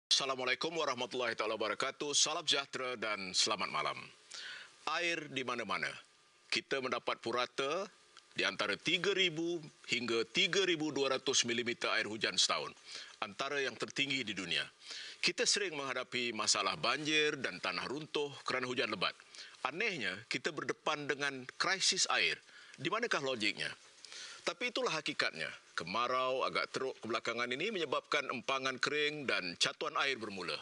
Assalamualaikum warahmatullahi taala wabarakatuh. Salam sejahtera dan selamat malam. Air di mana-mana. Kita mendapat purata di antara 3,000 hingga 3,200 milimeter air hujan setahun. Antara yang tertinggi di dunia. Kita sering menghadapi masalah banjir dan tanah runtuh kerana hujan lebat. Anehnya, kita berdepan dengan krisis air. Di manakah logiknya? Tapi itulah hakikatnya. Kemarau agak teruk kebelakangan ini menyebabkan empangan kering dan catuan air bermula.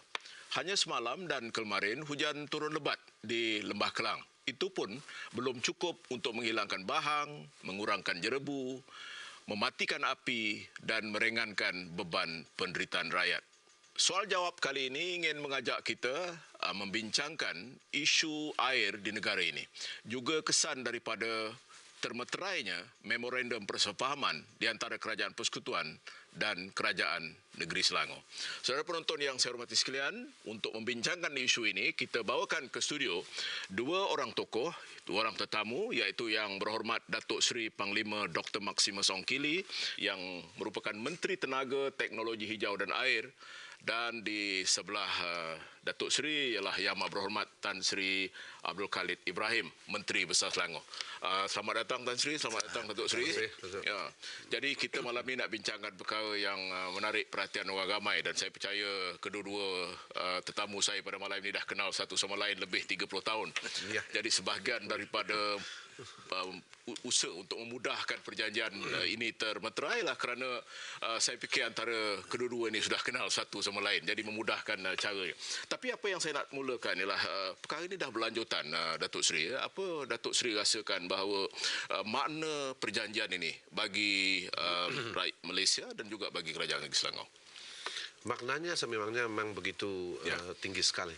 Hanya semalam dan kemarin hujan turun lebat di Lembah Kelang. Itu pun belum cukup untuk menghilangkan bahang, mengurangkan jerebu, mematikan api dan meringankan beban penderitaan rakyat. Soal jawab kali ini ingin mengajak kita membincangkan isu air di negara ini. Juga kesan daripada termeterainya memorandum persefahaman di antara Kerajaan Persekutuan dan Kerajaan Negeri Selangor. Saudara penonton yang saya hormati sekalian, untuk membincangkan isu ini, kita bawakan ke studio dua orang tokoh, dua orang tetamu, iaitu Yang Berhormat Datuk Seri Panglima Dr. Maximus Ongkili yang merupakan Menteri Tenaga, Teknologi Hijau dan Air, dan di sebelah Datuk Seri ialah Yang Berhormat Tan Sri Abdul Khalid Ibrahim, Menteri Besar Selangor. Selamat datang Tan Sri, selamat datang Datuk Seri. Ya. Jadi kita malam ini nak bincangkan perkara yang menarik perhatian orang ramai dan saya percaya kedua-dua tetamu saya pada malam ini dah kenal satu sama lain lebih 30 tahun. Ya. Jadi sebahagian daripada usaha untuk memudahkan perjanjian ini termeterailah kerana saya fikir antara kedua-dua ini sudah kenal satu sama lain, jadi memudahkan caranya. Tapi apa yang saya nak mulakan ialah perkara ini dah berlanjutan, Datuk Seri. Apa Datuk Seri rasakan bahawa makna perjanjian ini bagi rakyat Malaysia dan juga bagi Kerajaan Negeri Selangor? Maknanya sememangnya memang begitu tinggi sekali.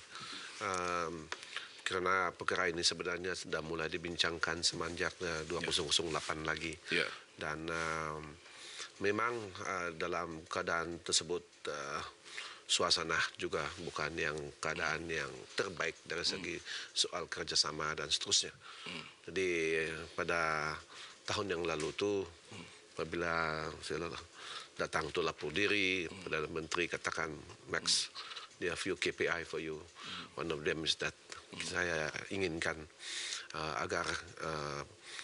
Kerana perkara ini sebenarnya sudah mulai dibincangkan semenjak 2008 lagi. Dan memang dalam keadaan tersebut suasana juga bukan yang keadaan yang terbaik dari segi soal kerjasama dan seterusnya. Jadi pada tahun yang lalu tu apabila saya datang untuk lapor diri, Perdana Menteri katakan, Max, there are few KPI for you. One of them is that saya inginkan agar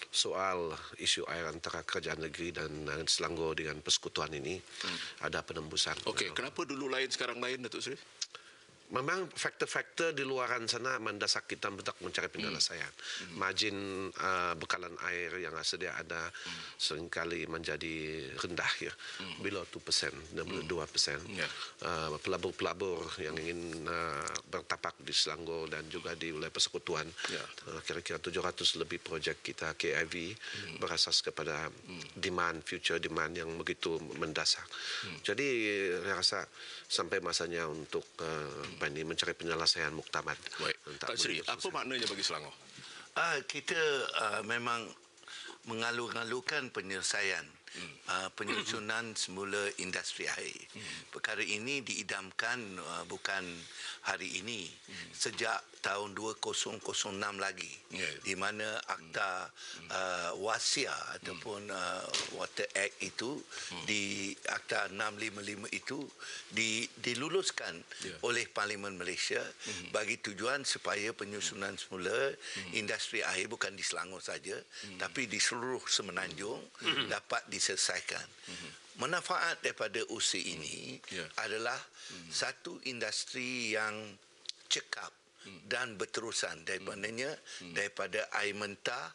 soal isu air antara kerajaan negeri dan Selangor dengan persekutuan ini ada penembusan. Okey, kenapa dulu lain sekarang lain, Datuk Seri? Memang faktor-faktor di luaran sana mendesak kita untuk mencari penyelesaian. Margin bekalan air yang sedia ada seringkali menjadi rendah, ya, below 2%, 2%. Pelabur-pelabur yang ingin bertapak di Selangor dan juga di wilayah persekutuan, kira-kira 700 lebih projek kita KIV berasas kepada demand, future demand yang begitu mendesak. Jadi saya rasa sampai masanya untuk mencari penyelesaian muktamad. Baik. Tan Sri, apa maknanya bagi Selangor? Kita memang mengalur-alurkan penyelesaian penyusunan semula industri air. Perkara ini diidamkan bukan hari ini, sejak tahun 2006 lagi, di mana Akta Wasia ataupun Water Act itu, di Akta 655 itu diluluskan oleh Parlimen Malaysia bagi tujuan supaya penyusunan semula industri air bukan di Selangor saja, tapi di seluruh Semenanjung dapat diselesaikan. Manfaat daripada usaha ini adalah satu industri yang cekap dan berterusan daripada air mentah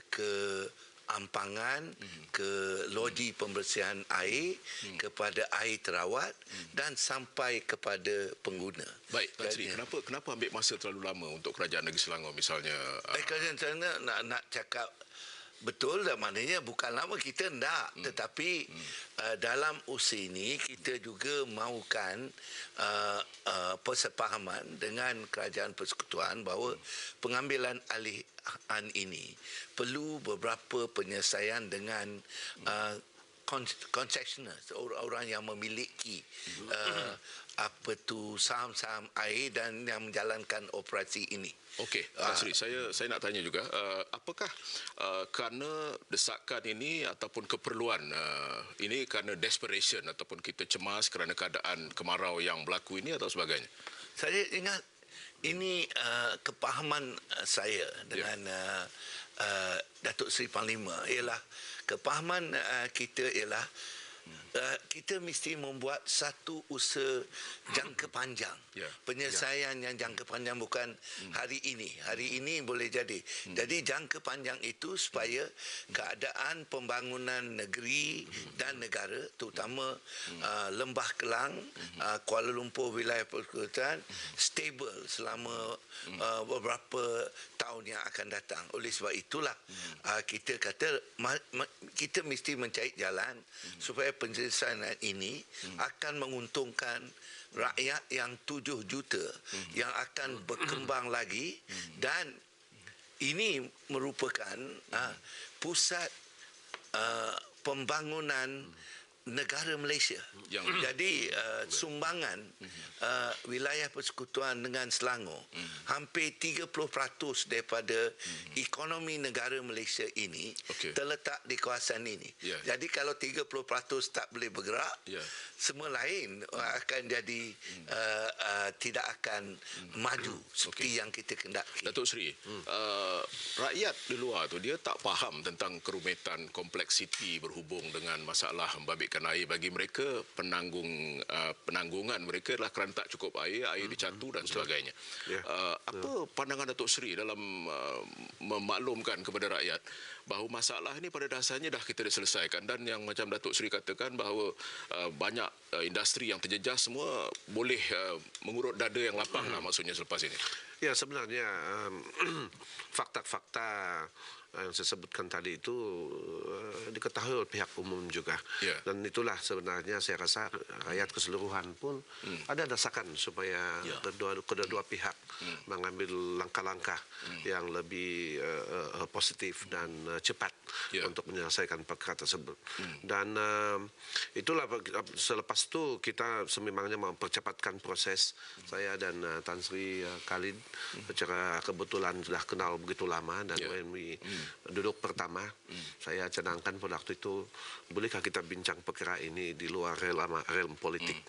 ke ampangan, ke loji pembersihan air, kepada air terawat dan sampai kepada pengguna. Baik, Tan Sri, kenapa ambil masa terlalu lama untuk Kerajaan Negeri Selangor misalnya? Kerajaan Selangor nak cakap betul, maknanya bukan lama kita nak, tetapi dalam usaha ini kita juga mahukan persepahaman dengan Kerajaan Persekutuan bahawa pengambilan alihan ini perlu beberapa penyelesaian dengan concessioner, orang yang memiliki saham-saham air dan yang menjalankan operasi ini. Okey, Tan Sri, saya nak tanya juga, apakah kerana desakan ini ataupun keperluan ini kerana desperation ataupun kita cemas kerana keadaan kemarau yang berlaku ini atau sebagainya? Saya ingat ini kepahaman saya dengan Datuk Seri Panglima ialah kepahaman kita ialah kita mesti membuat satu usaha jangka panjang. Penyelesaian yang jangka panjang bukan hari ini. Hari ini boleh jadi. Jadi jangka panjang itu supaya keadaan pembangunan negeri dan negara, terutama Lembah Kelang, Kuala Lumpur, wilayah persekutuan, stable selama beberapa tahun yang akan datang. Oleh sebab itulah kita kata kita mesti mencari jalan supaya penyelesaian ini akan menguntungkan rakyat yang 7 juta yang akan berkembang lagi, dan ini merupakan pusat pembangunan negara Malaysia. Jadi sumbangan wilayah persekutuan dengan Selangor hampir 30% daripada ekonomi negara Malaysia ini terletak di kawasan ini. Jadi kalau 30% tak boleh bergerak, semua lain akan jadi tidak akan maju seperti yang kita kendaki. Datuk Seri, rakyat di luar tu dia tak faham tentang kerumitan kompleksiti berhubung dengan masalah membabitkan air. Bagi mereka penanggungan mereka adalah kerana tak cukup air dicatu dan sebagainya. Apa pandangan Datuk Seri dalam memaklumkan kepada rakyat bahawa masalah ini pada dasarnya dah kita selesaikan, dan yang macam Datuk Seri katakan bahawa banyak industri yang terjejas semua boleh mengurut dada yang lapang lah maksudnya selepas ini. Ya, sebenarnya fakta-fakta yang saya sebutkan tadi itu diketahui oleh pihak umum juga. Dan itulah sebenarnya saya rasa rakyat keseluruhan pun ada desakan supaya kedua pihak mengambil langkah-langkah yang lebih positif dan cepat untuk menyelesaikan perkara tersebut. Dan itulah selepas itu kita sememangnya mempercepatkan proses. Saya dan Tan Sri Khalid secara kebetulan sudah kenal begitu lama, dan WNW duduk pertama, saya cadangkan pada waktu itu, bolehkah kita bincang perkara ini di luar realm politik,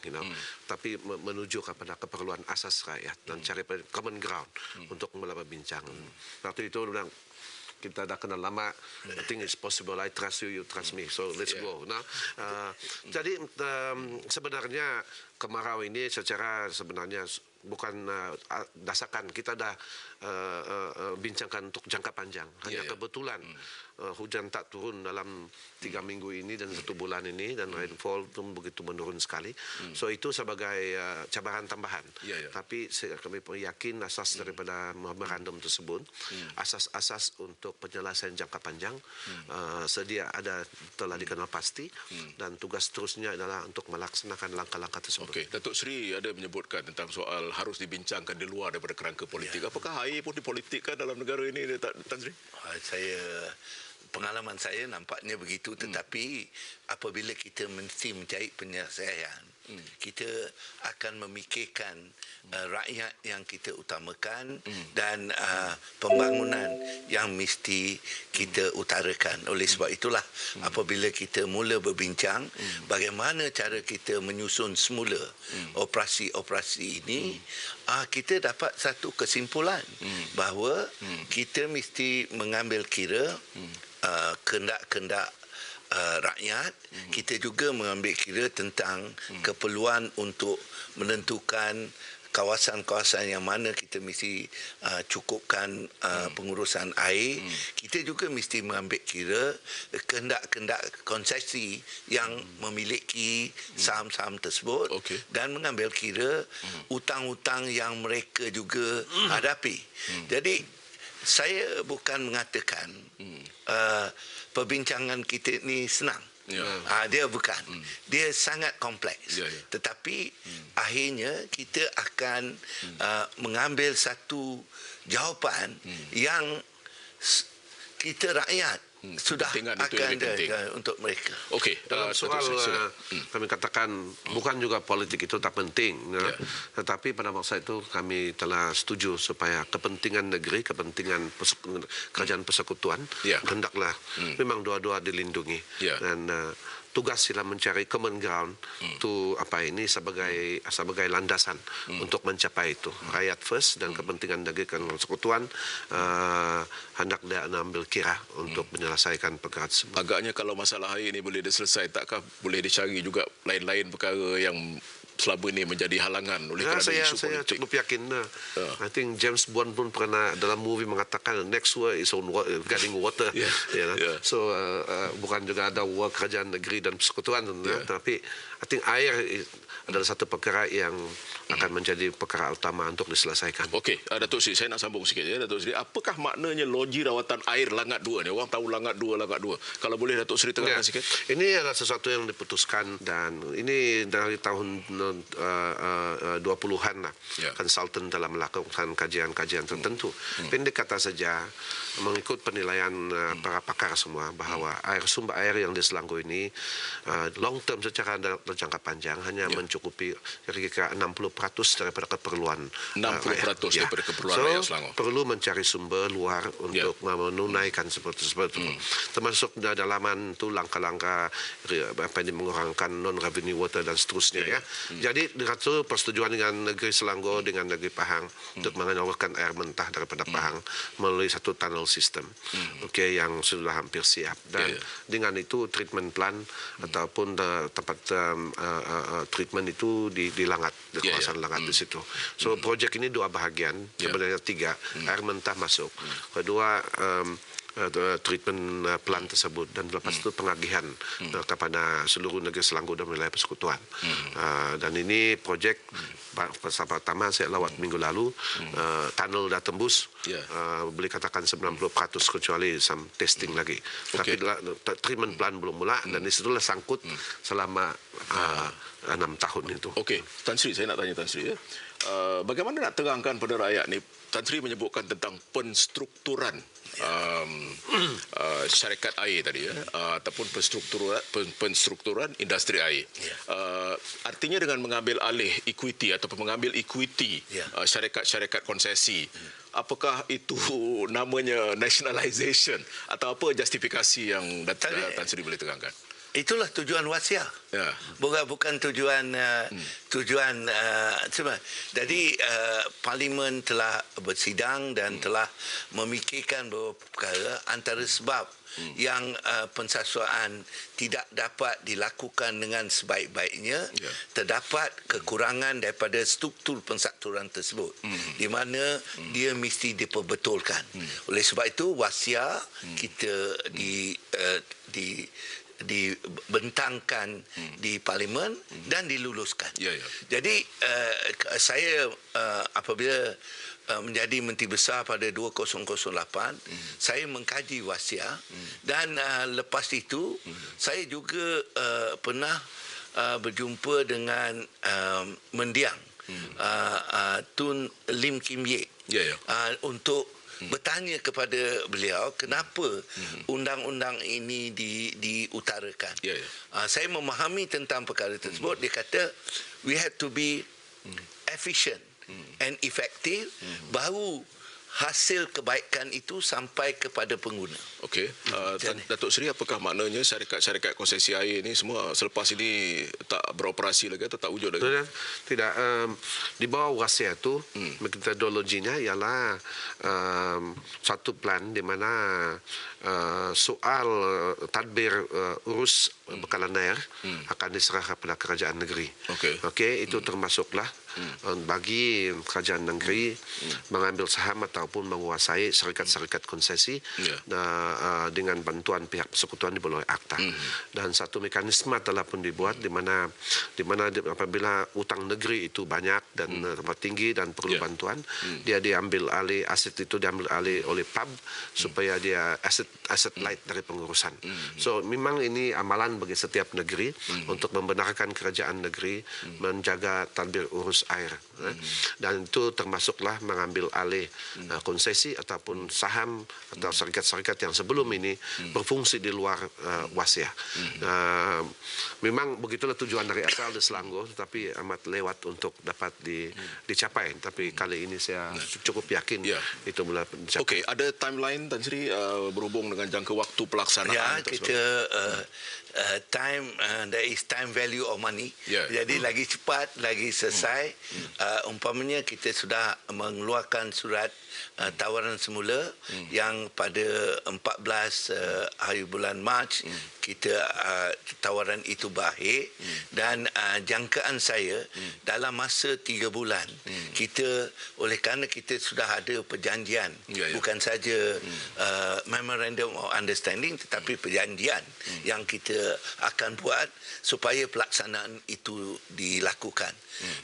tapi menuju kepada keperluan asas rakyat dan cari common ground untuk melakukan bincang. Waktu itu bilang, kita dah kenal lama, I think it's possible, I trust you, you trust me, so let's go. Jadi sebenarnya kemarau ini secara sebenarnya bukan dasakan, kita dah bincangkan untuk jangka panjang. Hanya kebetulan hujan tak turun dalam 3 minggu ini dan 1 bulan ini, dan rainfall pun begitu menurun sekali. So itu sebagai cabaran tambahan. Tapi kami yakin asas daripada memorandum tersebut, asas-asas untuk penyelesaian jangka panjang sedia ada, telah dikenal pasti, dan tugas terusnya adalah untuk melaksanakan langkah-langkah tersebut. Okey, Datuk Seri ada menyebutkan tentang soal harus dibincangkan di luar daripada kerangka politik. Apakah air pun dipolitikkan dalam negara ini, Tan Sri? Pengalaman saya nampaknya begitu, tetapi apabila kita mesti mencari penyelesaian, kita akan memikirkan rakyat yang kita utamakan dan pembangunan yang mesti kita utarakan. Oleh sebab itulah apabila kita mula berbincang bagaimana cara kita menyusun semula operasi-operasi ini, kita dapat satu kesimpulan bahawa kita mesti mengambil kira kendak-kendak rakyat. Kita juga mengambil kira tentang keperluan untuk menentukan kawasan-kawasan yang mana kita mesti cukupkan pengurusan air. Kita juga mesti mengambil kira kendak-kendak konsesi yang memiliki saham-saham tersebut, dan mengambil kira hutang-hutang yang mereka juga hadapi. Jadi saya bukan mengatakan perbincangan kita ni senang. Dia bukan. Dia sangat kompleks. Tetapi akhirnya kita akan mengambil satu jawapan yang kita rakyat sudah kepentingan itu akan lebih penting. untuk mereka. Okey, Dalam soal kami katakan bukan juga politik itu tak penting, tetapi pada masa itu kami telah setuju supaya kepentingan negeri, kepentingan kerajaan persekutuan hendaklah memang dua-dua dilindungi dan tugas sila mencari common ground tu sebagai landasan untuk mencapai itu. Rakyat first dan kepentingan negeri dan persekutuan hendak dia ambil kira untuk menyelesaikan perkara tersebut. Agaknya kalau masalah air ini boleh diselesai, takkah boleh dicari juga lain-lain perkara yang selama ini menjadi halangan oleh kerana isu saya politik. cukup yakin. I think James Bond pun pernah dalam movie mengatakan next war is on regarding water. So bukan juga ada war kerajaan negeri dan persekutuan, tapi I think air adalah satu perkara yang akan menjadi perkara utama untuk diselesaikan. Okey, Datuk Seri, saya nak sambung sikit ya, Datuk Seri. Apakah maknanya loji rawatan air Langat 2 ni? Orang tahu Langat 2. Kalau boleh Datuk Seri terangkan sikit. Ini adalah sesuatu yang diputuskan dan ini dari tahun 20-an lah. Konsultan dalam melakukan kajian-kajian tertentu. Pendek kata saja, mengikut penilaian para pakar semua bahawa sumber air yang di Selangor ini long term secara jangka panjang hanya mencukupi kira-kira 60% daripada keperluan 60% daripada keperluan rakyat Selangor. Perlu mencari sumber luar untuk menunaikan seperti itu. Termasuk dalaman itu langkah-langkah mengurangkan non-revenue water dan seterusnya. Jadi dengan itu persetujuan dengan negeri Selangor dengan negeri Pahang untuk mengeluarkan air mentah daripada Pahang melalui satu tunnel system yang sudah hampir siap dan dengan itu treatment plan ataupun tempat treatment itu di Langat, di kawasan Langat di situ. So projek ini dua bahagian, sebenarnya tiga. Air mentah masuk, kedua treatment plan tersebut dan lepas itu pengagihan kepada seluruh negeri Selangor dan wilayah persekutuan. Dan ini projek pertama saya lawat minggu lalu, tunnel dah tembus, boleh katakan 90% kecuali some testing lagi. Tapi treatment plan belum mula dan di situlah sangkut selama 6 tahun itu. Okey, Tan Sri, saya nak tanya Tan Sri ya. Bagaimana nak terangkan pada rakyat ni? Tan Sri menyebutkan tentang penstrukturan syarikat air tadi ataupun penstrukturan industri air. Artinya dengan mengambil alih equity ataupun mengambil equity syarikat-syarikat konsesi, apakah itu namanya nationalisation atau apa justifikasi yang Tan Sri boleh terangkan? Itulah tujuan wasiat. Bukan tujuan jadi parlimen telah bersidang dan telah memikirkan beberapa perkara antara sebab yang pensasuaan tidak dapat dilakukan dengan sebaik-baiknya, terdapat kekurangan daripada struktur pensaturan tersebut di mana dia mesti diperbetulkan. Oleh sebab itu wasiat kita dibentangkan di parlimen dan diluluskan. Jadi saya apabila menjadi Menteri Besar pada 2008, saya mengkaji wasiat dan lepas itu saya juga pernah berjumpa dengan mendiang Tun Lim Kim Yek untuk bertanya kepada beliau kenapa undang-undang ini diutarakan. Saya memahami tentang perkara tersebut. Dia kata we have to be efficient and effective, baru hasil kebaikan itu sampai kepada pengguna. Okey, Datuk Seri, apakah maknanya syarikat-syarikat konsesi air ini semua selepas ini tak beroperasi lagi atau tak wujud lagi? Tidak. Di bawah wasiat itu metodologinya ialah satu plan di mana soal tadbir urus bekalan air akan diserahkan kepada kerajaan negeri. Okey, itu termasuklah bagi kerajaan negeri mengambil saham ataupun menguasai syarikat-syarikat konsesi dengan bantuan pihak persekutuan di bawah akta. Dan satu mekanisme telah pun dibuat di mana apabila utang negeri itu banyak dan tempat tinggi dan perlu bantuan, dia diambil alih, aset itu diambil alih oleh PAB supaya dia aset light dari pengurusan. So memang ini amalan bagi setiap negeri untuk membenarkan kerajaan negeri menjaga tadbir urus air. Dan itu termasuklah mengambil alih konsesi ataupun saham atau syarikat-syarikat yang sebelum ini berfungsi di luar WASIA. Memang begitulah tujuan dari asal di Selangor, tetapi amat lewat untuk dapat dicapai. Tapi kali ini saya cukup yakin itu mulai dicapai. Okey, ada timeline Tan Sri berhubung dengan jangka waktu pelaksanaan? Ya, kita there is time value of money. Jadi lagi cepat, lagi selesai. Umpamanya kita sudah mengeluarkan surat tawaran semula yang pada 14 hari bulan Mac kita tawaran itu berakhir dan jangkaan saya dalam masa 3 bulan kita, oleh kerana kita sudah ada perjanjian, bukan saja memorandum of understanding, tetapi perjanjian yang kita akan buat supaya pelaksanaan itu dilakukan.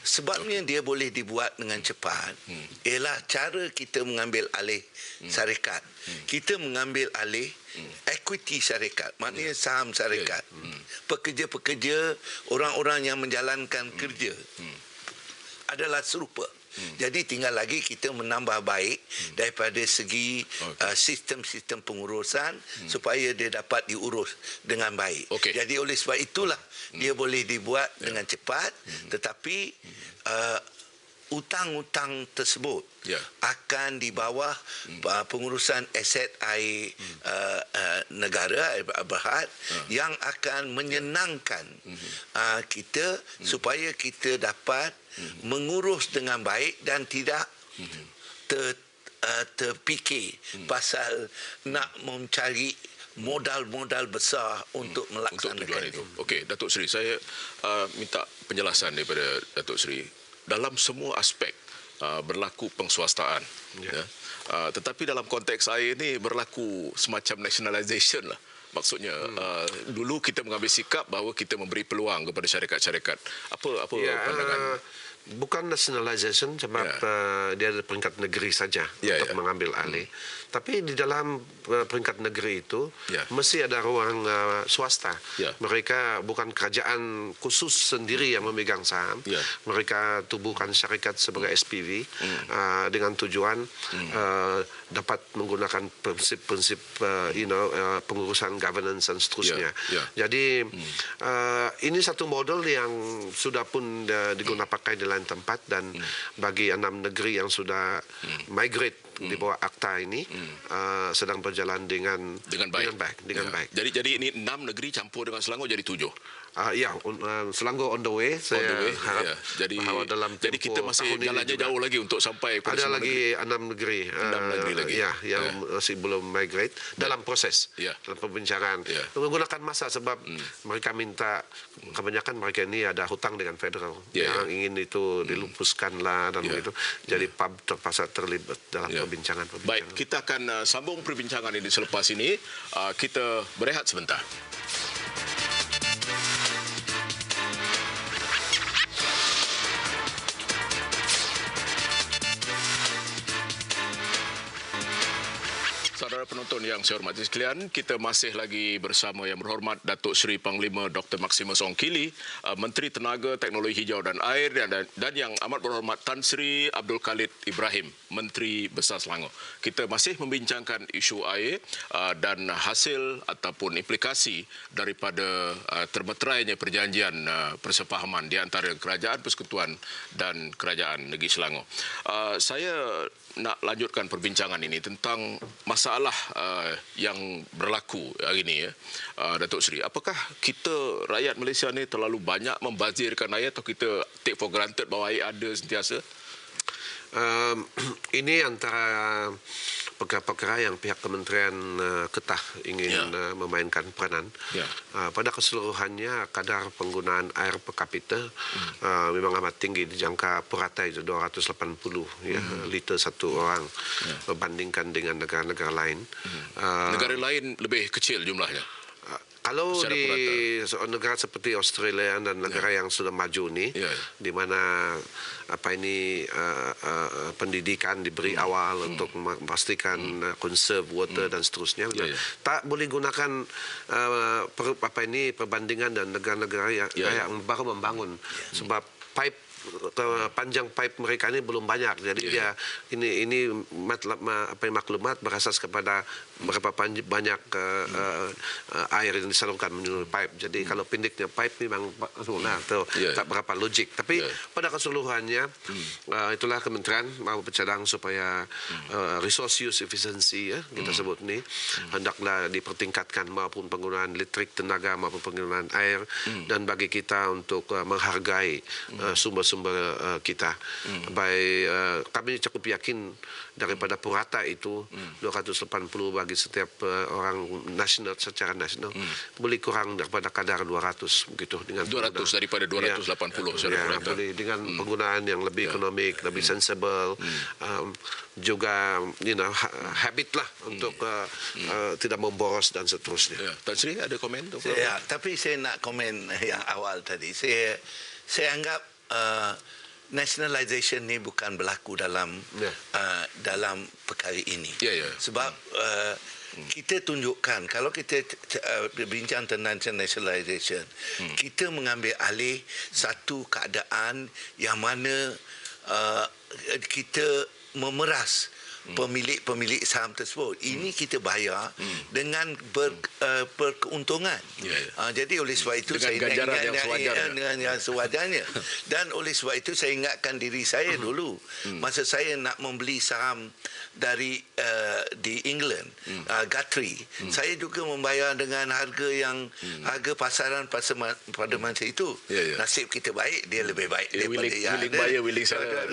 Sebabnya dia boleh dibuat dengan cepat ialah cara kita mengambil alih syarikat. Kita mengambil alih equity syarikat, maknanya saham syarikat. Pekerja-pekerja, orang-orang yang menjalankan kerja adalah serupa. Jadi tinggal lagi kita menambah baik daripada segi sistem-sistem pengurusan supaya dia dapat diurus dengan baik. Jadi oleh sebab itulah dia boleh dibuat dengan cepat, tetapi hutang-hutang tersebut akan di bawah pengurusan aset air negara, air berhad, yang akan menyenangkan kita supaya kita dapat mengurus dengan baik dan tidak terfikir pasal nak mencari modal-modal besar untuk melaksanakan itu. Okey, Datuk Seri, saya minta penjelasan daripada Datuk Seri. Dalam semua aspek berlaku pengswastaan, tetapi dalam konteks air ini berlaku semacam nationalisation lah. Maksudnya dulu kita mengambil sikap bahawa kita memberi peluang kepada syarikat-syarikat. Apa pandangan? Bukan nationalisation sebab dia ada peringkat negeri saja untuk mengambil alih. Tapi di dalam peringkat negeri itu mesti ada ruang swasta. Mereka bukan kerajaan khusus sendiri yang memegang saham. Mereka tubuhkan syarikat sebagai SPV dengan tujuan dapat menggunakan prinsip-prinsip pengurusan governance dan seterusnya. Jadi ini satu model yang sudah pun digunakan pakai di lain tempat, dan bagi 6 negeri yang sudah migrate di bawah akta ini sedang berjalan dengan baik. Jadi ini 6 negeri campur dengan Selangor jadi 7. Selangor on the way. Saya harap bahawa dalam jadi kita masih jalannya jauh lagi untuk sampai pada ada lagi 6 negeri. 6 negeri lagi. Yang masih belum migrate dalam proses, dalam perbincangan. Menggunakan masa sebab mereka minta, kebanyakan mereka ini ada hutang dengan federal yang ingin itu dilupuskan lah dan begitu. Jadi PAB terpaksa terlibat dalam perbincangan. Baik, kita akan sambung perbincangan ini selepas ini. Kita berehat sebentar. Saudara penonton yang saya hormati sekalian, kita masih lagi bersama Yang Berhormat Datuk Seri Panglima Dr. Maximus Ongkili, Menteri Tenaga, Teknologi Hijau dan Air, dan yang amat berhormat Tan Sri Abdul Khalid Ibrahim, Menteri Besar Selangor. Kita masih membincangkan isu air dan hasil ataupun implikasi daripada termeterainya perjanjian persefahaman di antara Kerajaan Persekutuan dan Kerajaan Negeri Selangor. Saya nak lanjutkan perbincangan ini tentang masalah yang berlaku hari ini, Datuk Seri. Apakah kita rakyat Malaysia ni terlalu banyak membazirkan air atau kita take for granted bahawa air ada sentiasa? Ini antara perkara-perkara yang pihak Kementerian Ketah ingin memainkan peranan. Pada keseluruhannya kadar penggunaan air per kapita memang amat tinggi, di jangka purata itu 280 liter satu orang berbandingkan dengan negara-negara lain. Negara lain lebih kecil jumlahnya. Kalau di negara seperti Australia dan negara yang sudah maju ni, di mana pendidikan diberi awal untuk memastikan conserve water dan seterusnya, tak boleh gunakan perbandingan dan negara-negara yang baru membangun sebab pipe panjang pipe mereka ini belum banyak. Jadi ini maklumat berasas kepada berapa banyak air yang disalurkan melalui pipe. Jadi kalau pendeknya pipe memang tak berapa logik. Tapi pada keseluruhannya itulah kementerian mau bercadang supaya resource use efficiency kita sebut ni hendaklah dipertingkatkan maupun penggunaan listrik, tenaga maupun penggunaan air dan bagi kita untuk menghargai sumber-sumber kita. Kami cukup yakin daripada purata itu 280 bagi setiap orang nasional secara nasional boleh kurang daripada kadar 200 begitu dengan 200 daripada 280 secara purata. Boleh dengan penggunaan yang lebih ekonomik, lebih sensible, juga habit lah untuk tidak memboros dan seterusnya. Tan Sri ada komen tu? Tapi saya nak komen yang awal tadi. Saya anggap nationalisation ni bukan berlaku dalam perkara ini. Sebab kita tunjukkan kalau kita berbincang tentang nationalisation, kita mengambil alih satu keadaan yang mana kita memeras pemilik saham tersebut. Ini kita bayar dengan berkeuntungan. Jadi oleh sebab itu dengan saya dengan yang sewajarnya. Dan oleh sebab itu saya ingatkan diri saya dulu masa saya nak membeli saham dari di England, Guthrie, saya juga membayar dengan harga pasaran pada masa itu. Nasib kita baik, dia lebih baik daripada willing buyer, willing seller.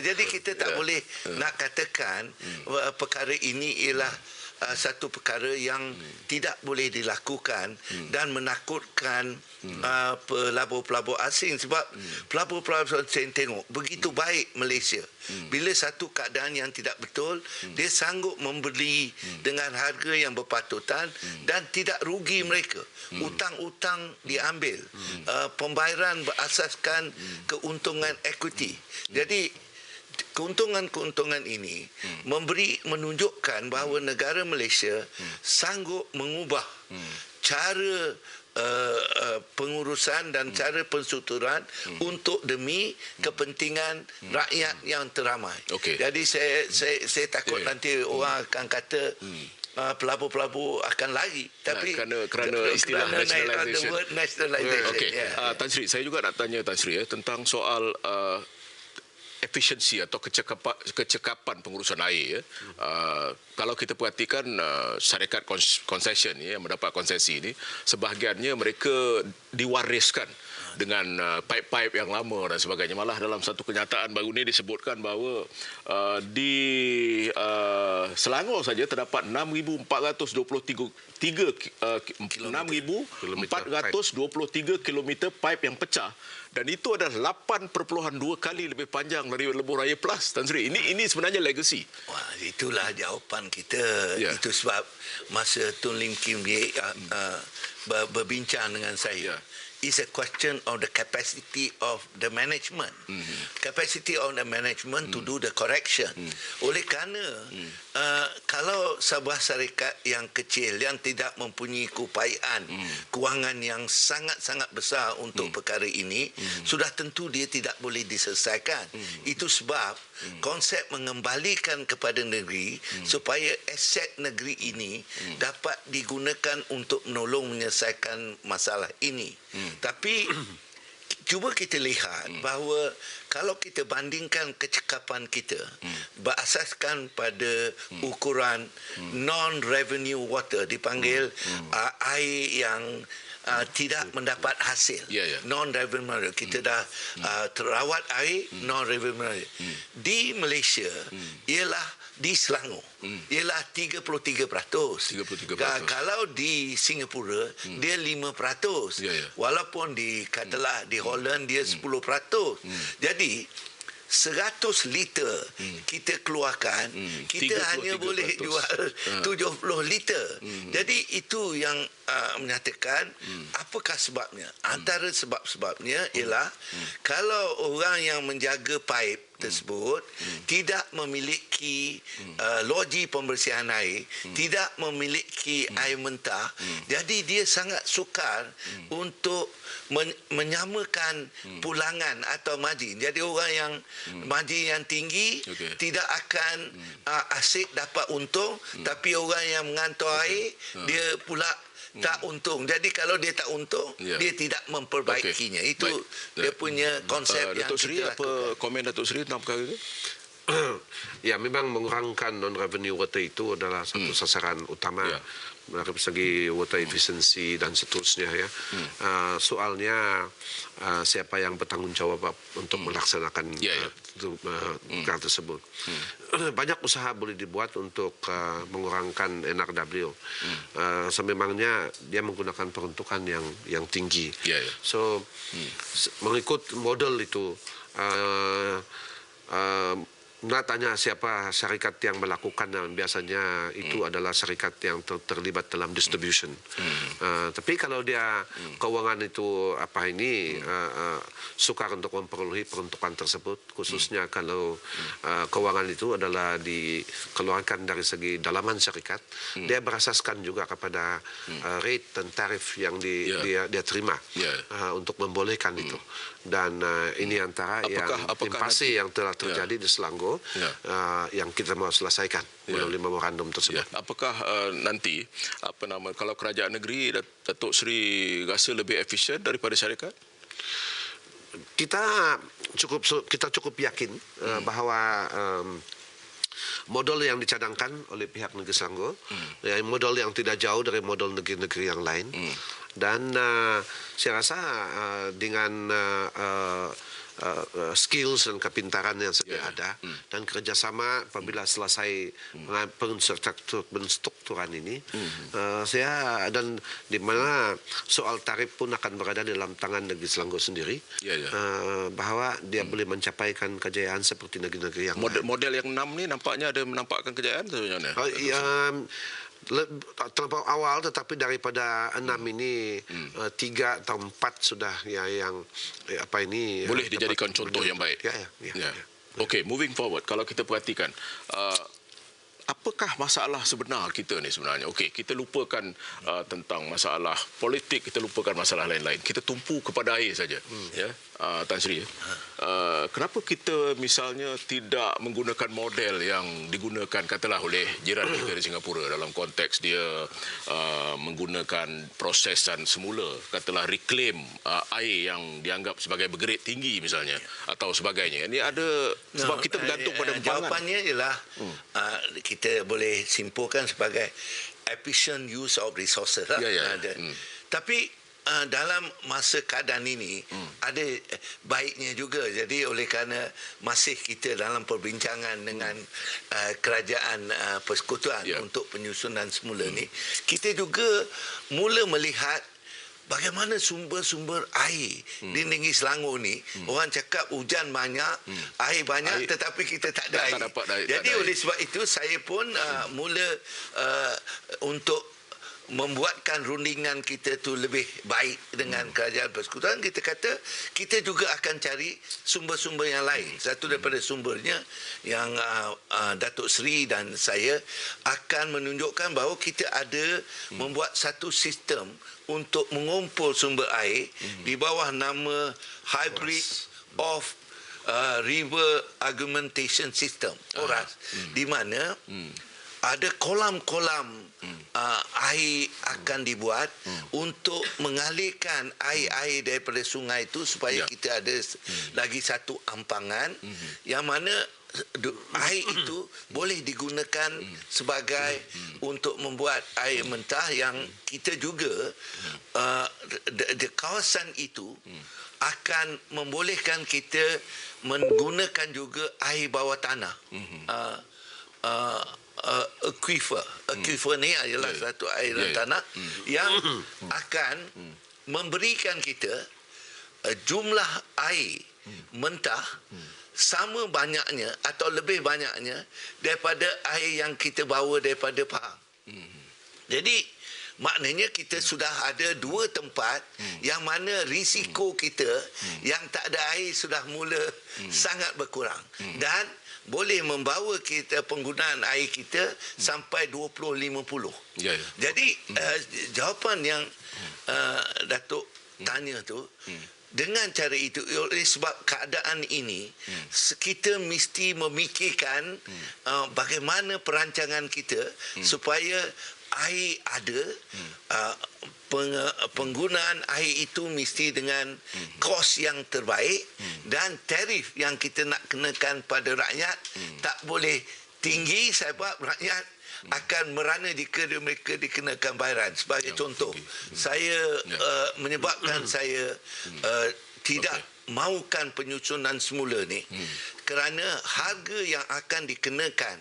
Jadi kita tak boleh nak katakan perkara ini ialah satu perkara yang tidak boleh dilakukan dan menakutkan pelabur-pelabur asing sebab pelabur-pelabur asing tengok begitu baik Malaysia. Bila satu keadaan yang tidak betul, dia sanggup membeli dengan harga yang berpatutan dan tidak rugi mereka. Utang-utang diambil. Pembayaran berasaskan keuntungan equity. Jadi keuntungan-keuntungan ini menunjukkan bahawa negara Malaysia sanggup mengubah cara pengurusan dan cara pensuturan untuk demi kepentingan rakyat yang teramai. Jadi saya takut nanti orang akan kata pelabur-pelabur akan lari, tapi kerana istilah nationalisation. Tan Sri, saya juga nak tanya Tan Sri tentang soal efisiensi atau kecekapan pengurusan air. Kalau kita perhatikan syarikat konsesion yang mendapat konsesi ini, sebahagiannya mereka diwariskan dengan pipe-pipe yang lama dan sebagainya. Malah dalam satu kenyataan baru ini disebutkan bahawa di Selangor saja terdapat 6,423 kilometer pipe yang pecah. Dan itu adalah 8.2 kali lebih panjang dari Lebuh Raya Plus, Tan Sri. Ini sebenarnya legacy. Wah, itulah jawapan kita. Itu sebab masa Tun Lim Kim berbincang dengan saya. It's a question of the capacity of the management. Capacity of the management to do the correction. Oleh kerana kalau sebuah syarikat yang kecil yang tidak mempunyai keupayaan kewangan yang sangat-sangat besar untuk perkara ini, sudah tentu dia tidak boleh diselesaikan. Itu sebab konsep mengembalikan kepada negeri supaya aset negeri ini dapat digunakan untuk menolong menyelesaikan masalah ini. Tapi cuba kita lihat bahawa kalau kita bandingkan kecekapan kita berasaskan pada ukuran non-revenue water, dipanggil air yang tidak mendapat hasil. Non-revenue. Kita dah terawat air non-revenue. Di Malaysia ialah di Selangor ialah 33%. Kalau di Singapura dia 5%. Walaupun katalah di Holland dia 10%. Jadi 100 liter kita keluarkan, kita hanya boleh jual 70 liter. Jadi itu yang menyatakan apakah sebabnya. Antara sebab-sebabnya ialah kalau orang yang menjaga pipe tersebut tidak memiliki loji pembersihan air, tidak memiliki air mentah. Jadi dia sangat sukar untuk menyamakan pulangan atau margin. Jadi orang yang margin yang tinggi tidak akan asyik dapat untung, tapi orang yang mengantar air dia pula tak untung. Jadi kalau dia tak untung, dia tidak memperbaikinya. Itu dia punya konsep yang Datuk Seri, kita apa lakukan. komen Datuk Seri tentang perkara itu? Ya, memang mengurangkan non-revenue water itu adalah satu sasaran utama dari segi water efficiency dan seterusnya ya. Soalnya siapa yang bertanggung jawab untuk melaksanakan perkara tersebut. Banyak usaha boleh dibuat untuk mengurangkan NRW. Sememangnya dia menggunakan peruntukan yang tinggi. So mengikut model itu nak tanya siapa syarikat yang melakukan, dan biasanya itu adalah syarikat yang terlibat dalam distribution. Tapi kalau dia keuangan itu sukar untuk memperoleh peruntukan tersebut, khususnya kalau keuangan itu adalah dikeluarkan dari segi dalaman syarikat, dia berasaskan juga kepada rate dan tarif yang dia terima untuk membolehkan itu. Dan ini antara imbasi yang telah terjadi di Selangor yang kita mau selesaikan melalui memorandum tersebut. Apakah nanti kalau kerajaan negeri Datuk Seri rasa lebih efisien daripada syarikat? Kita cukup yakin bahawa model yang dicadangkan oleh pihak negeri Selangor, model yang tidak jauh dari model negeri-negeri yang lain, dan saya rasa dengan skills dan kepintaran yang sudah ada dan kerjasama apabila selesai penstrukturan ini, dan di mana soal tarif pun akan berada dalam tangan negeri Selangor sendiri, bahawa dia boleh mencapaikan kejayaan seperti negeri-negeri yang lain. Model yang 6 ni nampaknya ada menampakkan kejayaan sebenarnya. Terlampau awal, tetapi daripada 6 ini 3 atau 4 sudah yang boleh dijadikan contoh yang baik. Okey, moving forward, kalau kita perhatikan apakah masalah sebenar kita ni sebenarnya? Okey, kita lupakan tentang masalah politik, kita lupakan masalah lain-lain. Kita tumpu kepada air saja. Tan Sri, kenapa kita misalnya tidak menggunakan model yang digunakan katalah oleh jiran kita di Singapura dalam konteks dia menggunakan prosesan semula, katalah reclaim air yang dianggap sebagai bergerik tinggi misalnya atau sebagainya. Ini ada sebab kita bergantung pada pembangunan. Jawapannya ialah kita boleh simpulkan sebagai efficient use of resources lah. Tapi dalam masa keadaan ini ada baiknya juga. Jadi oleh kerana masih kita dalam perbincangan dengan kerajaan persekutuan untuk penyusunan semula ni, kita juga mula melihat bagaimana sumber-sumber air di negeri Selangor ni. Orang cakap hujan banyak, air banyak, tetapi kita tak ada air. Jadi oleh sebab itu saya pun mula untuk membuatkan rundingan kita tu lebih baik dengan kerajaan persekutuan. Kita kata kita juga akan cari sumber-sumber yang lain. Satu daripada sumbernya yang Datuk Seri dan saya akan menunjukkan bahawa kita ada membuat satu sistem untuk mengumpul sumber air di bawah nama Hybrid of River Augmentation System, ORAS, di mana ada kolam-kolam air akan dibuat untuk mengalirkan air-air daripada sungai itu supaya kita ada lagi satu ampangan yang mana air itu boleh digunakan sebagai untuk membuat air mentah yang kita juga di kawasan itu akan membolehkan kita menggunakan juga air bawah tanah. Aquifer ni adalah satu airan tanah yang akan memberikan kita jumlah air mentah sama banyaknya atau lebih banyaknya daripada air yang kita bawa daripada Pahang. Jadi Maknanya kita sudah ada 2 tempat yang mana risiko kita yang tak ada air sudah mula sangat berkurang. Dan boleh membawa kita penggunaan air kita sampai 2050. Jadi jawapan yang Datuk tanya tu, dengan cara itu, oleh sebab keadaan ini, kita mesti memikirkan bagaimana perancangan kita supaya air ada, penggunaan air itu mesti dengan kos yang terbaik, dan tarif yang kita nak kenakan pada rakyat tak boleh tinggi sebab rakyat akan merana jika mereka dikenakan bayaran. Sebagai contoh, saya menyebabkan saya tidak mahukan penyusunan semula ni kerana harga yang akan dikenakan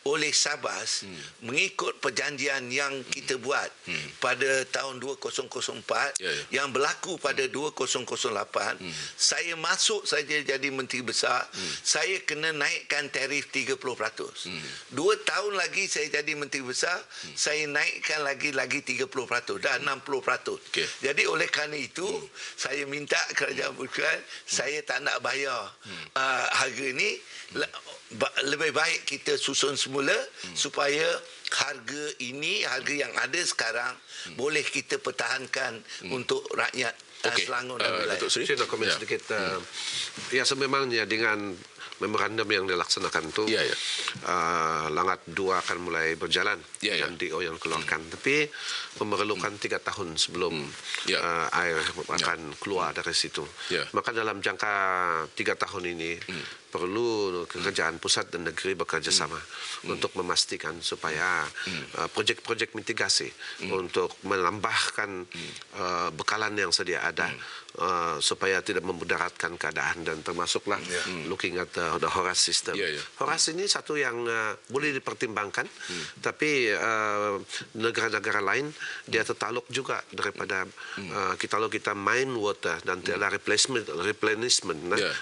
oleh Sabas mengikut perjanjian yang kita buat pada tahun 2004 yang berlaku pada 2008, saya masuk saja jadi Menteri Besar, saya kena naikkan tarif 30%. 2 tahun lagi saya jadi Menteri Besar, saya naikkan lagi 30%, dah 60%. Jadi oleh kerana itu, saya minta kerajaan bukan, saya tak nak bayar harga ini. Lebih baik kita susun semula supaya harga ini, harga yang ada sekarang boleh kita pertahankan untuk rakyat Selangor dan wilayah. Datuk Seri, saya nak komen sedikit. Ya, sememangnya dengan memorandum yang dilaksanakan itu, Langat 2 akan mulai berjalan dan DO yang keluarkan. Tapi memerlukan 3 tahun sebelum air akan keluar dari situ. Maka dalam jangka 3 tahun ini perlu kerajaan pusat dan negeri bekerjasama untuk memastikan supaya projek-projek mitigasi untuk menambahkan bekalan yang sedia ada supaya tidak memudaratkan keadaan, dan termasuklah looking at the HORAS system. HORAS ini satu yang boleh dipertimbangkan, tapi negara-negara lain dia tertaluk juga daripada kalau kita mine water dan tiada replenishment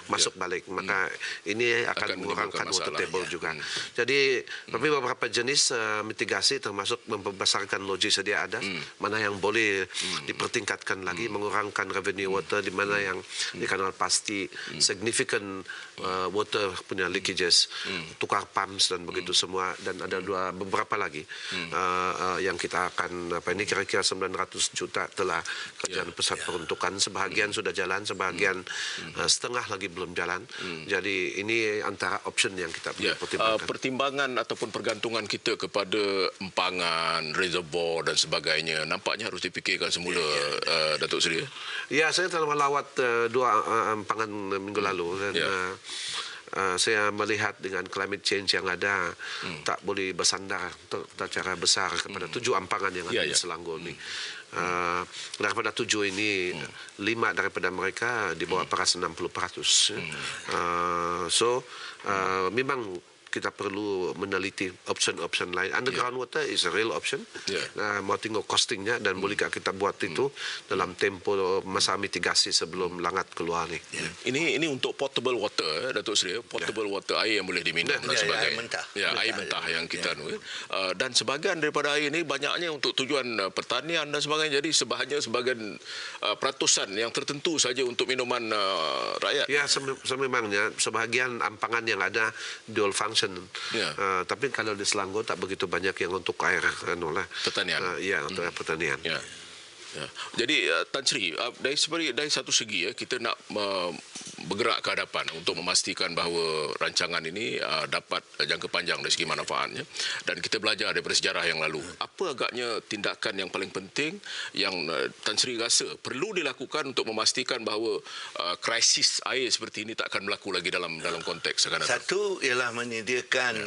masuk balik, maka ini akan mengurangkan water table juga. Jadi tapi beberapa jenis mitigasi termasuk membesarkan loji sedia ada, mana yang boleh dipertingkatkan lagi, mengurangkan revenue water, di mana yang dikenal pasti significant water punya leakages, tukar pumps dan begitu semua, dan ada beberapa lagi yang kita akan ini kira-kira 900 juta telah kerajaan pusat peruntukan, sebahagian sudah jalan, sebahagian setengah lagi belum jalan. Jadi ini antara option yang kita pertimbangkan. Pertimbangan ataupun pergantungan kita kepada empangan, reservoir dan sebagainya nampaknya harus dipikirkan semula, Datuk Seri. Ya, saya telah melawat 2 empangan minggu lalu, dan saya melihat dengan climate change yang ada, tak boleh bersandar secara besar kepada 7 empangan yang ada di Selangor ini. Daripada 7 ini, 5 daripada mereka di bawah peras 60%. Memang kita perlu meneliti option-option lain. Underground water is a real option. Mau tengok costingnya dan bolehkah kita buat itu dalam tempo masa mitigasi sebelum Langat keluar ni. Ini untuk potable water, Datuk Seri, potable water, air yang boleh diminum dan sebagainya. Air mentah. Air mentah yang kita dan sebahagian daripada air ini banyaknya untuk tujuan pertanian dan sebagainya. Jadi sebahagian peratusan yang tertentu saja untuk minuman rakyat. Ya, sememangnya sebahagian empangan yang ada dual function. Tapi kalau di Selangor tak begitu banyak yang untuk air pertanian. Untuk air pertanian. Jadi Tan Sri, dari satu segi kita nak bergerak ke hadapan untuk memastikan bahawa rancangan ini dapat jangka panjang dari segi manfaatnya, dan kita belajar daripada sejarah yang lalu. Apa agaknya tindakan yang paling penting yang Tan Sri rasa perlu dilakukan untuk memastikan bahawa krisis air seperti ini tak akan berlaku lagi dalam konteks akan datang? Satu ialah menyediakan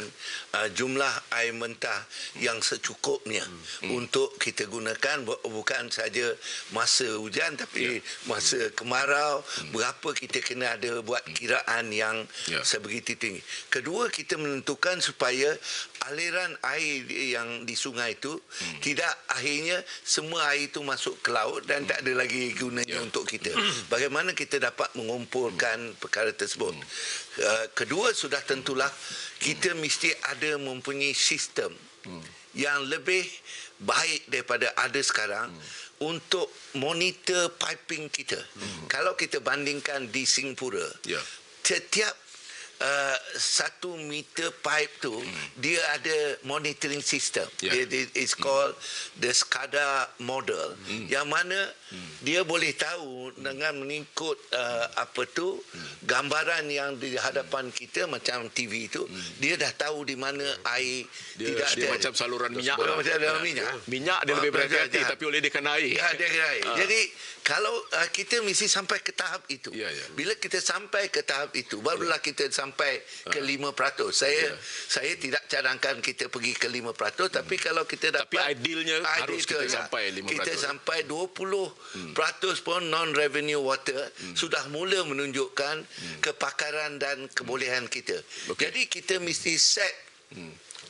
jumlah air mentah yang secukupnya untuk kita gunakan, bukan saja masa hujan tapi masa kemarau, berapa kita kena ada buat kiraan yang sebegitu tinggi. Kedua, kita menentukan supaya aliran air yang di sungai itu tidak akhirnya semua air itu masuk ke laut dan tak ada lagi gunanya untuk kita. Bagaimana kita dapat mengumpulkan perkara tersebut? Kedua, sudah tentulah kita mesti ada mempunyai sistem yang lebih baik daripada ada sekarang untuk monitor piping kita. Kalau kita bandingkan di Singapura, setiap 1 meter pipe tu dia ada monitoring system. It's called the SCADA model, yang mana dia boleh tahu dengan mengikut gambaran yang di hadapan kita macam TV itu, dia dah tahu di mana air dia macam saluran minyak. Minyak dia lebih berhati-hati, tapi oleh dia kena air. Dia kena air. Jadi kalau kita mesti sampai ke tahap itu. Bila kita sampai ke tahap itu, barulah kita sampai ke 5%. Saya tidak cadangkan kita pergi ke 5%, tapi kalau kita dapat, tapi idealnya harus kita sampai 5%. Kita sampai 20% pun non-revenue water sudah mula menunjukkan kepakaran dan kebolehan kita. Jadi kita mesti set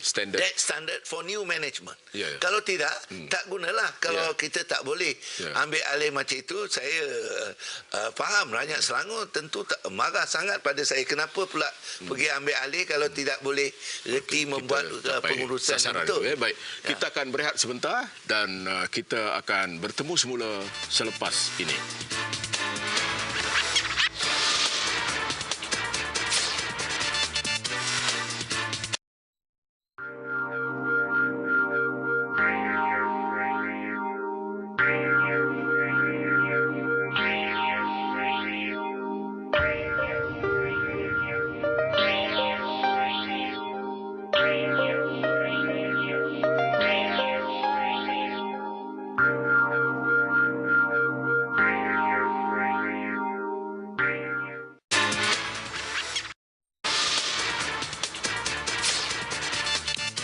standard for new management. Kalau tidak, tak gunalah. Kalau kita tak boleh ambil alih macam itu, saya faham rakyat Selangor tentu tak marah sangat pada saya. Kenapa pula pergi ambil alih kalau tidak boleh reti membuat pengurusan itu. Baik, kita akan berehat sebentar dan kita akan bertemu semula selepas ini.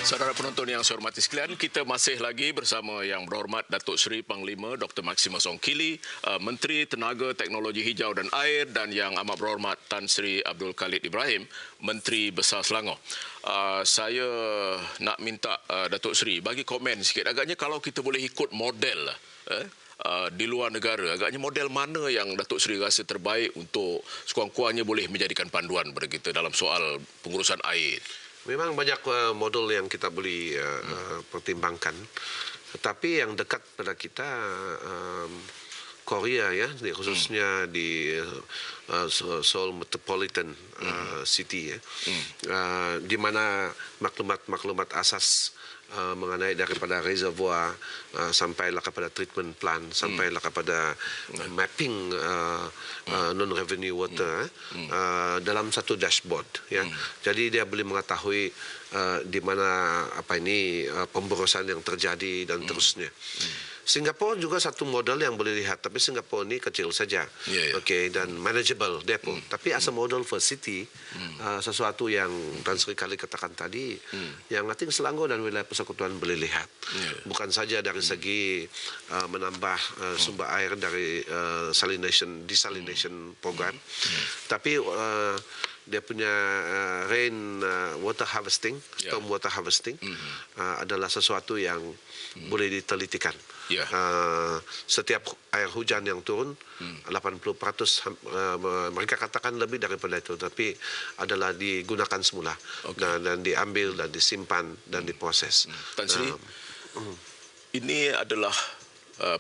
Saudara penonton yang saya hormati sekalian, kita masih lagi bersama Yang Berhormat Datuk Seri Panglima Dr. Maximus Ongkili, Menteri Tenaga Teknologi Hijau dan Air, dan Yang Amat Berhormat Tan Sri Abdul Khalid Ibrahim, Menteri Besar Selangor. Saya nak minta Datuk Seri bagi komen sikit. Agaknya kalau kita boleh ikut model di luar negara, agaknya model mana yang Datuk Seri rasa terbaik untuk sekurang-kurangnya boleh menjadikan panduan kepada kita dalam soal pengurusan air? Memang banyak model yang kita boleh pertimbangkan, tetapi yang dekat pada kita Korea, ya, khususnya di Seoul Metropolitan City, di mana maklumat asas mengenai daripada reservoir sampailah kepada treatment plant, sampailah kepada mapping non-revenue water dalam satu dashboard, ya. Jadi dia boleh mengetahui di mana pemborosan yang terjadi dan terusnya. Singapura juga satu model yang boleh lihat, tapi Singapura ini kecil saja, dan manageable depo. Tapi as a model for city, sesuatu yang Tan Sri kali katakan tadi, yang I think Selangor dan wilayah persekutuan boleh lihat, bukan saja dari segi menambah sumber air dari desalination program, tapi dia punya rain water harvesting, storm water harvesting adalah sesuatu yang boleh ditelitikan. Setiap air hujan yang turun, 80% mereka katakan lebih daripada itu, tapi adalah digunakan semula dan diambil dan disimpan dan diproses. Tan Sri, ini adalah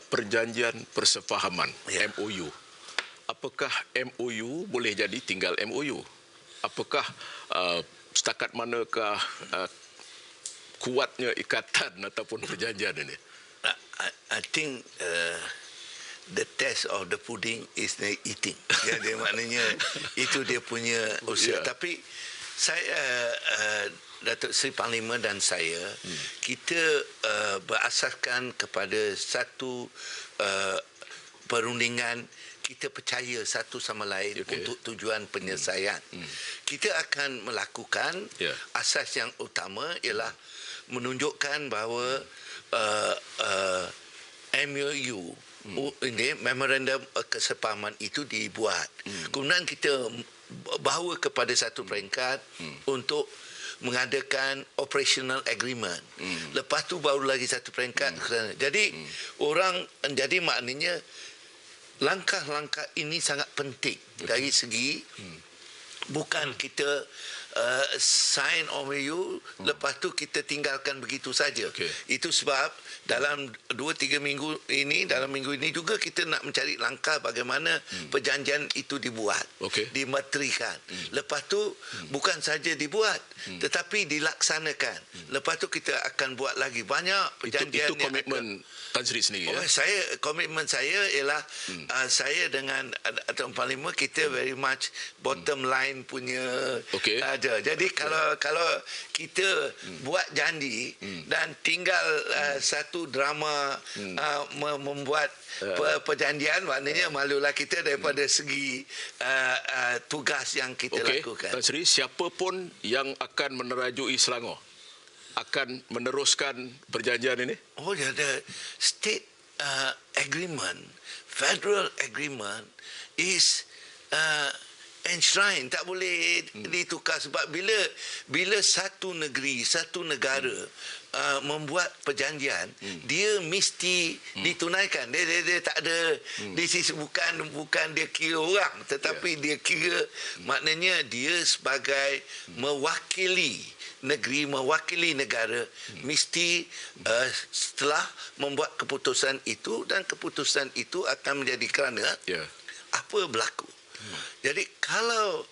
perjanjian persefahaman, MOU. Apakah MOU boleh jadi tinggal MOU? Apakah setakat manakah kuatnya ikatan ataupun perjanjian ini? I think the test of the pudding is the eating. Jadi maknanya itu dia punya usaha. Tapi saya, Datuk Seri Panglima dan saya, kita berasaskan kepada satu perundingan. Kita percaya satu sama lain untuk tujuan penyelesaian. Kita akan melakukan asas yang utama ialah menunjukkan bahawa MOU, ini memorandum kesepahaman itu dibuat. Kemudian kita bawa kepada satu peringkat untuk mengadakan operational agreement. Lepas tu baru lagi satu peringkat. Jadi jadi maknanya langkah-langkah ini sangat penting dari segi bukan kita sign MOU, lepas tu kita tinggalkan begitu saja. Itu sebab dalam 2-3 minggu ini, dalam minggu ini juga kita nak mencari langkah bagaimana perjanjian itu dibuat, dimeterikan. Lepas tu bukan saja dibuat, tetapi dilaksanakan. Lepas tu kita akan buat lagi banyak perjanjian. Itu komitmen Tan Sri sendiri. Komitmen saya ialah saya dengan Datuk Panglima, kita very much bottom line punya ada. Jadi kalau kita buat janji dan tinggal satu drama membuat perjanjian, maknanya malulah kita daripada segi tugas yang kita lakukan. Tan Sri, siapa pun yang akan menerajui Selangor akan meneruskan perjanjian ini? The state agreement, federal agreement is enshrined, tak boleh ditukar. Sebab bila satu negeri, satu negara membuat perjanjian, dia mesti ditunaikan. Dia tak ada di sisi, bukan dia kira orang, tetapi dia kira maknanya dia sebagai mewakili negeri, mewakili negara, mesti setelah membuat keputusan itu, dan keputusan itu akan menjadi kerana apa berlaku. Jadi kalau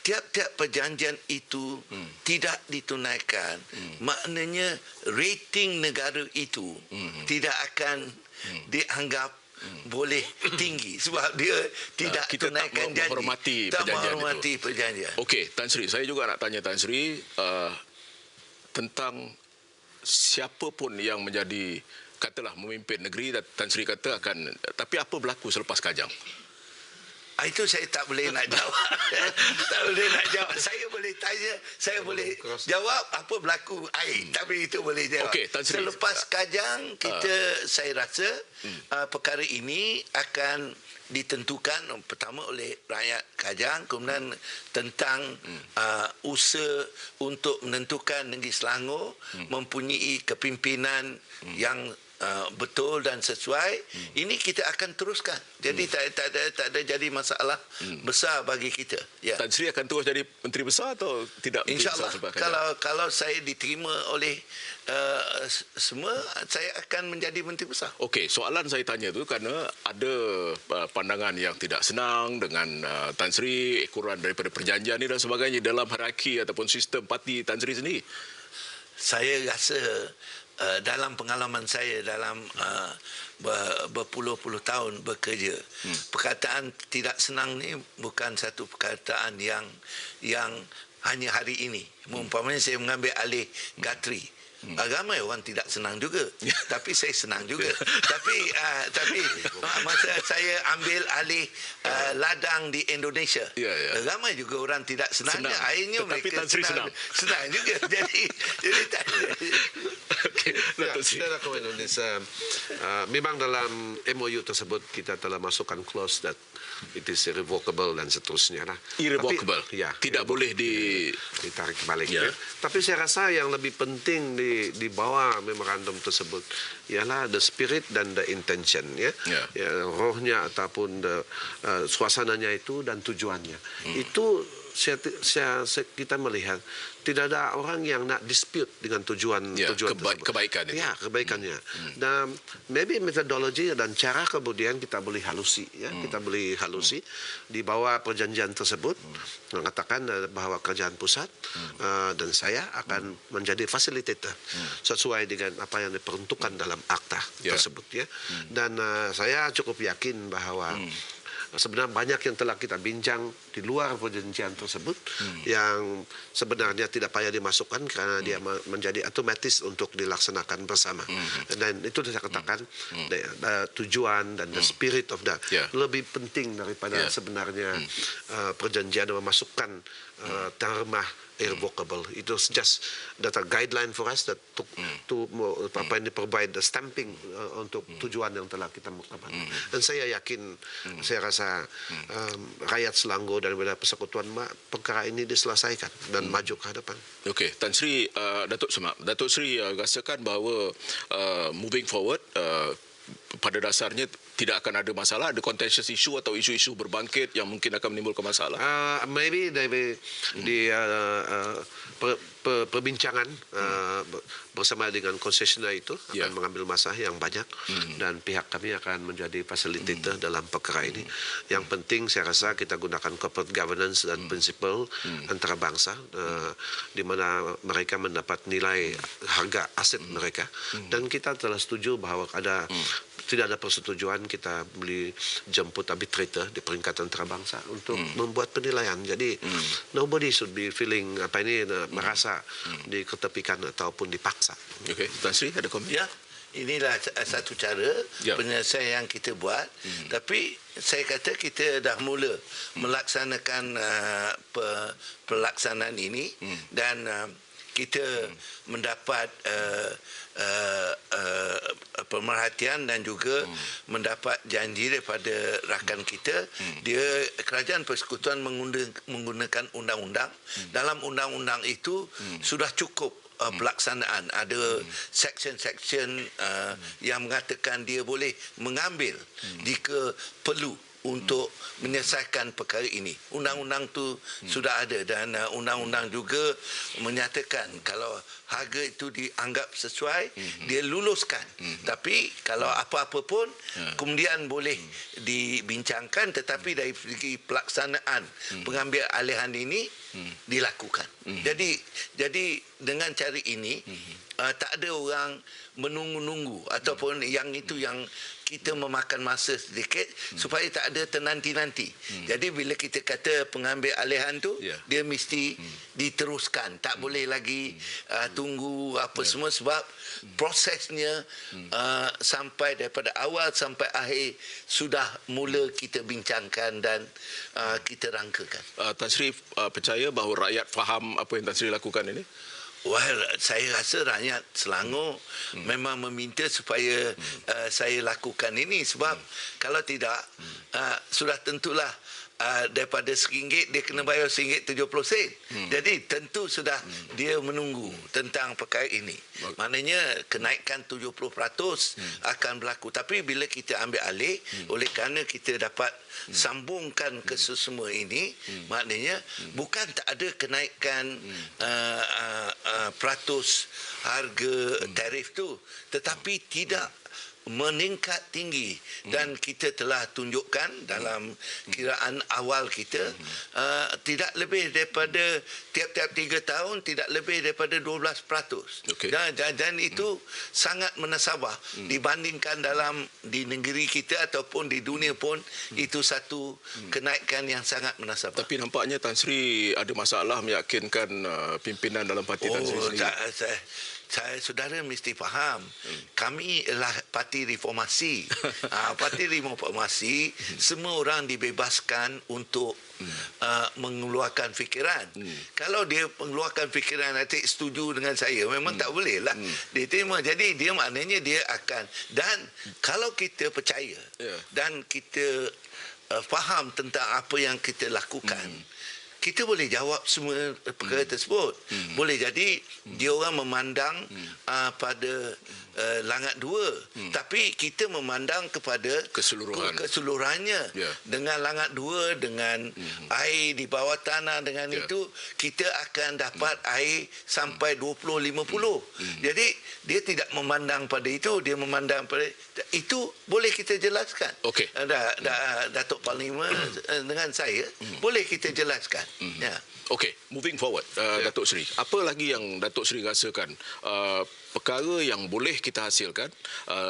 tiap-tiap perjanjian itu tidak ditunaikan, maknanya rating negara itu tidak akan dianggap boleh tinggi sebab dia tidak tunaikan janji, tak menghormati perjanjian. Okey, Tan Sri, saya juga nak tanya Tan Sri tentang siapa pun yang menjadi, katalah, memimpin negeri. Tan Sri kata akan, tapi apa berlaku selepas Kajang? Itu saya tak boleh nak jawab. Tak boleh nak jawab. Saya boleh tanya, saya boleh jawab apa berlaku air, tapi itu boleh jawab. Tan Sri, selepas Kajang, saya rasa perkara ini akan ditentukan pertama oleh rakyat Kajang, kemudian tentang usaha untuk menentukan negeri Selangor mempunyai kepimpinan yang betul dan sesuai. Ini kita akan teruskan. Jadi tak ada jadi masalah besar bagi kita. Tan Sri akan terus jadi Menteri Besar atau tidak? InsyaAllah, kalau saya diterima oleh semua, saya akan menjadi Menteri Besar. Okey, soalan saya tanya tu kerana ada pandangan yang tidak senang dengan Tan Sri, ekoran daripada perjanjian ini dan sebagainya dalam hierarki ataupun sistem parti Tan Sri sendiri. Saya rasa dalam pengalaman saya dalam berpuluh-puluh tahun bekerja, perkataan tidak senang ni bukan satu perkataan yang hanya hari ini. Umpamanya saya mengambil alih Gatri, ramai orang tidak senang juga, tapi saya senang juga. tapi masa saya ambil alih ladang di Indonesia, ramai juga orang tidak senang. Akhirnya mereka senang juga. Jadi tak ada. Saya komen memang dalam MOU tersebut kita telah masukkan clause that it is irrevocable dan seterusnya lah. Irrevocable. Tidak boleh ditarik balik. Tapi saya rasa yang lebih penting di bawah memorandum tersebut ialah the spirit dan the intention, rohnya ataupun suasananya itu dan tujuannya. Itu kita melihat tidak ada orang yang nak dispute dengan tujuan kebaikan itu. Kebaikannya. Dan maybe metodologi dan cara kemudian kita boleh halusi, kita boleh halusi di bawah perjanjian tersebut, mengatakan bahawa kerajaan pusat dan saya akan menjadi fasilitator sesuai dengan apa yang diperuntukkan dalam akta tersebut, Dan saya cukup yakin bahawa sebenarnya banyak yang telah kita bincang di luar perjanjian tersebut yang sebenarnya tidak payah dimasukkan karena dia menjadi otomatis untuk dilaksanakan bersama. Dan itu saya katakan tujuan dan the spirit of that lebih penting daripada sebenarnya perjanjian memasukkan terma irrevocable. Itu just that a guideline for us that to apa yang provide the stamping untuk tujuan yang telah kita muktamad. Dan saya yakin, saya rasa rakyat Selangor dan wilayah persekutuan perkara ini diselesaikan dan maju ke hadapan. Okey, Tan Sri, Datuk Sri rasakan bahawa moving forward pada dasarnya tidak akan ada masalah, ada contentious issue atau isu-isu berbangkit yang mungkin akan menimbulkan masalah. Maybe di perbincangan bersama dengan konsesioner itu akan mengambil masa yang banyak dan pihak kami akan menjadi fasilitator dalam perkara ini. Yang penting saya rasa kita gunakan corporate governance dan prinsipal antara bangsa di mana mereka mendapat nilai harga aset mereka dan kita telah setuju bahwa tidak ada persetujuan kita beli jemput arbitrator di peringkat antarabangsa untuk membuat penilaian. Jadi nobody should be feeling merasa diketepikan ataupun dipaksa. Okey, Tan Sri ada komen? Ya, inilah satu cara penyelesaian yang kita buat. Tapi saya kata kita dah mula melaksanakan pelaksanaan ini dan kita mendapat pemerhatian dan juga mendapat janji daripada rakan kita. Kerajaan Persekutuan menggunakan undang-undang. Dalam undang-undang itu sudah cukup pelaksanaan. Ada section-section yang mengatakan dia boleh mengambil jika perlu untuk menyelesaikan perkara ini. Undang-undang tu sudah ada dan undang-undang juga menyatakan kalau harga itu dianggap sesuai, dia luluskan. Tapi kalau apa-apa pun kemudian boleh dibincangkan, tetapi dari segi pelaksanaan pengambil alihan ini dilakukan. Jadi dengan cara ini tak ada orang menunggu-nunggu ataupun yang itu yang kita memakan masa sedikit supaya tak ada ternanti-nanti. Jadi bila kita kata pengambil alihan tu dia mesti diteruskan, tak boleh lagi tunggu apa semua sebab prosesnya sampai daripada awal sampai akhir sudah mula kita bincangkan dan kita rangkakan. Tan Sri percaya bahawa rakyat faham apa yang Tan Sri lakukan ini? Well, saya rasa rakyat Selangor memang meminta supaya saya lakukan ini sebab kalau tidak sudah tentulah daripada RM1 dia kena bayar RM1.70. Jadi tentu sudah dia menunggu tentang perkara ini. Maknanya kenaikan 70% akan berlaku. Tapi bila kita ambil alih, oleh kerana kita dapat sambungkan ke semua ini, maknanya bukan tak ada kenaikan peratus harga tarif tu, tetapi tidak meningkat tinggi dan kita telah tunjukkan dalam kiraan awal kita tidak lebih daripada tiap-tiap 3 tahun tidak lebih daripada 12%. Dan itu sangat menasabah dibandingkan di negeri kita ataupun di dunia pun itu satu kenaikan yang sangat menasabah. Tapi nampaknya Tan Sri ada masalah meyakinkan pimpinan dalam parti Tan Sri sendiri. Saudara mesti faham, kami ialah parti reformasi. Parti reformasi, semua orang dibebaskan untuk mengeluarkan fikiran. Kalau dia mengeluarkan fikiran nanti setuju dengan saya, memang tak boleh lah diterima. Jadi dia maknanya dia akan, dan kalau kita percaya dan kita faham tentang apa yang kita lakukan, kita boleh jawab semua perkara tersebut. Boleh jadi dia orang memandang pada langat dua, tapi kita memandang kepada keseluruhannya. Dengan langat dua, dengan air di bawah tanah, dengan itu kita akan dapat air sampai 20-50. Jadi dia tidak memandang pada itu, dia memandang pada itu. Boleh kita jelaskan. Datuk Panglima dengan saya boleh kita jelaskan. Okey, moving forward, Datuk Seri. Apa lagi yang Datuk Seri rasakan perkara yang boleh kita hasilkan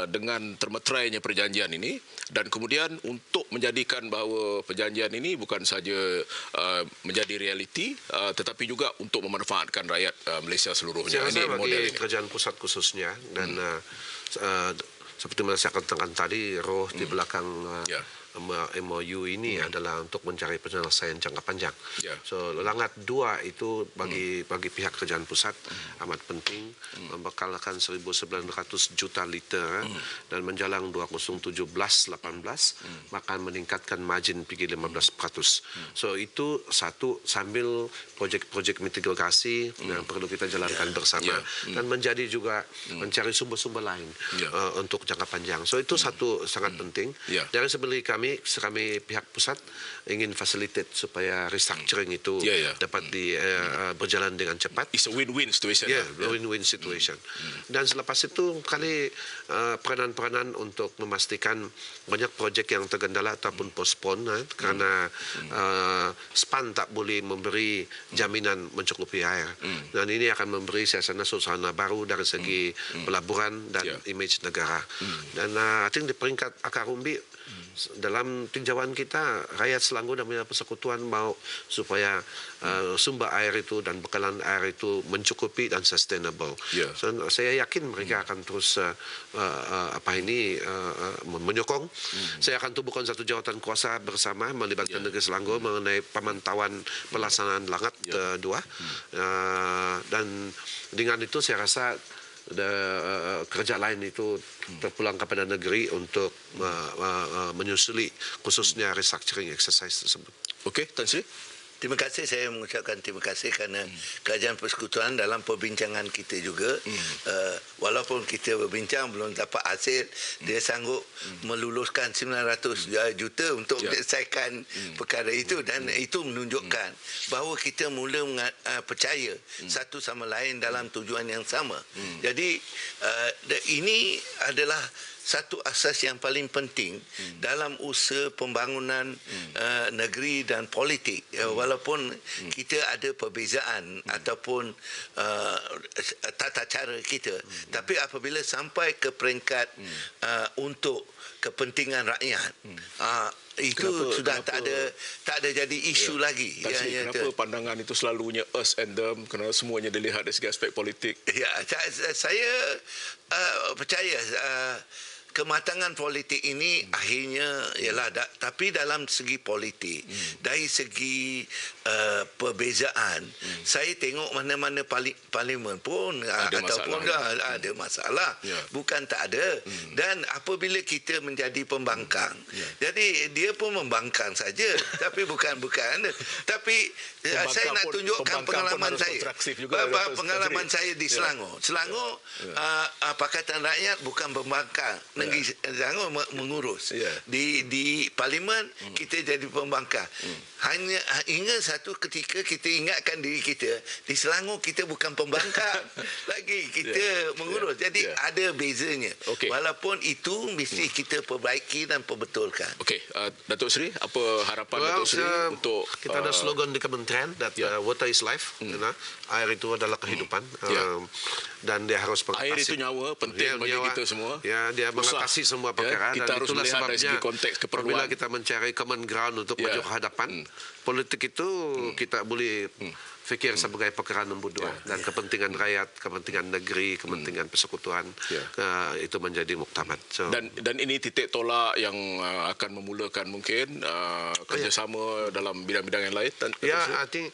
dengan termeterainya perjanjian ini, dan kemudian untuk menjadikan bahawa perjanjian ini bukan saja menjadi realiti tetapi juga untuk memanfaatkan rakyat Malaysia seluruhnya. Saya rasa bagi kerajaan pusat khususnya dan seperti mana saya katakan tadi, roh di belakang MOU ini adalah untuk mencari penyelesaian jangka panjang. Ya. So Langat 2 itu bagi pihak kerajaan pusat amat penting, membekalkan 1.900 juta liter dan menjelang 2017-18 akan meningkatkan margin pergi 15%. So itu satu, sambil projek-projek mitigasi yang perlu kita jalankan bersama dan menjadi juga mencari sumber-sumber lain untuk jangka panjang. So itu satu sangat penting. Dari sebelah kami pihak pusat ingin facilitate supaya restructuring itu dapat berjalan dengan cepat. It's a win-win situation. Win-win situation. Dan selepas itu kali peranan-peranan untuk memastikan banyak projek yang tergendala ataupun postpone karena SPAN tak boleh memberi jaminan mencukupi air. Dan ini akan memberi suasana baru dari segi pelaburan dan image negara. Dan I think di peringkat akar umbi dalam tinjauan kita, rakyat Selangor dan persekutuan mau supaya sumber air itu dan bekalan air itu mencukupi dan sustainable. So, saya yakin mereka akan terus menyokong. Saya akan tubuhkan satu jawatan kuasa bersama melibatkan negeri Selangor mengenai pemantauan pelaksanaan Langat 2. Dan dengan itu saya rasa kerja lain itu terpulang kepada negeri untuk menyusuli khususnya restructuring exercise tersebut. Okey, Tan Sri. Terima kasih, saya mengucapkan terima kasih kerana Kerajaan Persekutuan dalam perbincangan kita juga, walaupun kita berbincang belum dapat hasil, dia sanggup meluluskan 900 juta untuk menyelesaikan perkara itu, dan itu menunjukkan bahawa kita mula percaya satu sama lain dalam tujuan yang sama. Jadi ini adalah satu asas yang paling penting dalam usaha pembangunan negeri dan politik. Walaupun kita ada perbezaan ataupun tata cara kita, tapi apabila sampai ke peringkat untuk kepentingan rakyat, itu sudah tak ada jadi isu lagi. Kenapa pandangan itu selalunya us and them, kerana semuanya dilihat dari segi aspek politik? Ya, saya percaya kematangan politik ini akhirnya ialah tapi dalam segi politik, dari segi perbezaan, saya tengok mana-mana parlimen pun ada masalah, bukan tak ada. Dan apabila kita menjadi pembangkang, jadi dia pun membangkang saja, tapi bukan tapi saya nak tunjukkan pengalaman saya, pengalaman saya di Selangor. Pakatan Rakyat bukan pembangkang, negeri Selangor mengurus. Di parlimen kita jadi pembangkang. Hingga satu ketika kita ingatkan diri kita, di Selangor kita bukan pembangkang lagi, kita mengurus. Jadi ada bezanya. Walaupun itu mesti kita perbaiki dan perbetulkan. Okey, Datuk Seri, apa harapan Datuk Seri untuk kita ada slogan di kementerian that water is life, air itu adalah kehidupan. Dan dia harus mengatasi, air itu nyawa, penting bagi kita semua. Dia mengatasi semua perkara, kita dan harus itulah melihat dari segi sebabnya konteks keperluan. apabila kita mencari common ground untuk maju ke hadapan, politik itu kita boleh fikir sebagai perkara nombor 2, dan kepentingan rakyat, kepentingan negeri, kepentingan persekutuan itu menjadi muktamad. Dan ini titik tolak yang akan memulakan mungkin kerjasama dalam bidang-bidang yang lain. I think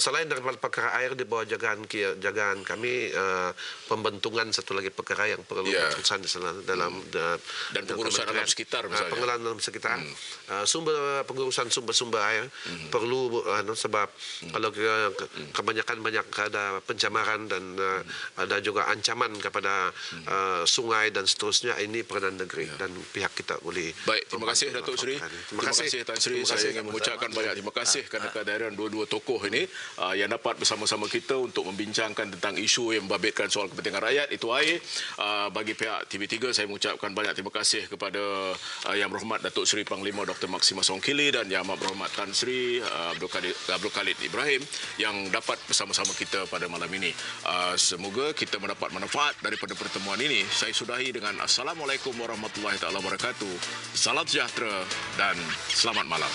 selain daripada perkara air di bawah jagaan kami, pembentungan satu lagi perkara yang perlu urusan dalam dan pengurusan alam sekitar misalnya. Pengelolaan alam sekitar, pengurusan sumber-sumber air perlu, sebab kalau kebanyakan ada pencemaran dan ada juga ancaman kepada sungai dan seterusnya, ini peranan negeri dan pihak kita boleh. Baik, terima kasih Datuk Seri. Terima kasih Tan Sri. Saya ingin mengucapkan banyak terima kasih kerana kehadiran dua-dua tokoh ini yang dapat bersama-sama kita untuk membincangkan tentang isu yang membabitkan soal kepentingan rakyat. Itu air. Bagi pihak TV3, saya mengucapkan banyak terima kasih kepada Yang Berhormat Datuk Seri Panglima Dr. Maximus Songkili dan Yang Amat Berhormat Tan Sri Abdul Khalid Ibrahim yang dapat bersama-sama kita pada malam ini. Semoga kita mendapat manfaat daripada pertemuan ini. Saya sudahi dengan Assalamualaikum warahmatullahi wabarakatuh. Salam sejahtera dan selamat malam.